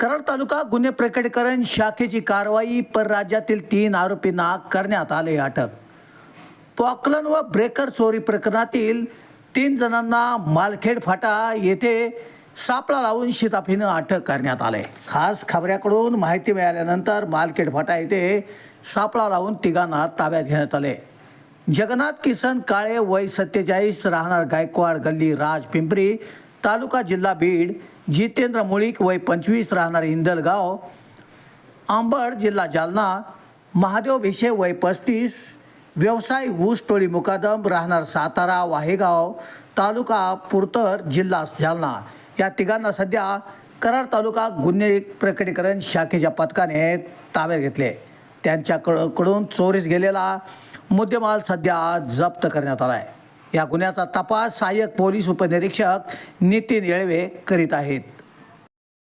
कराड तालुका गुन्हे प्रकटीकरण शाखेची कारवाई परराज्यातील 3 आरोपींना करण्यात आले अटक. पॉकलन व ब्रेकर चोरी प्रकरणातील 3 जणांना मालखेड फाटा येथे सापळा लावून शिताफीनं अटक करण्यात आले. खास खबऱ्याकडून माहिती मिळाल्यानंतर मालखेड फाटा येथे सापळा लावून तिघांना ताब्यात घेण्यात आले. जगन्नाथ किसन काळे वय 47 राहणार गायकवाड गल्ली राज पिंपरी तालुका जिल्हा बीड. जितेंद्र मुळीक वय 25 राहणार इंदलगाव आंबड जिल्हा जालना. महादेव भिशे वय 35 व्यवसाय ऊस टोळी मुकादम राहणार सातारा वाहेगाव तालुका पुरतर जिल्हा जालना. या तिघांना सध्या कराड तालुका गुन्हे प्रकटीकरण शाखेच्या पथकाने ताब्यात घेतले. त्यांच्याकडून चोरीस गेलेला मुद्देमाल सध्या जप्त करण्यात आला आहे. या गुन्ह्याचा तपास सहाय्यक पोलीस उपनिरीक्षक नितीन येळवे करीत आहेत.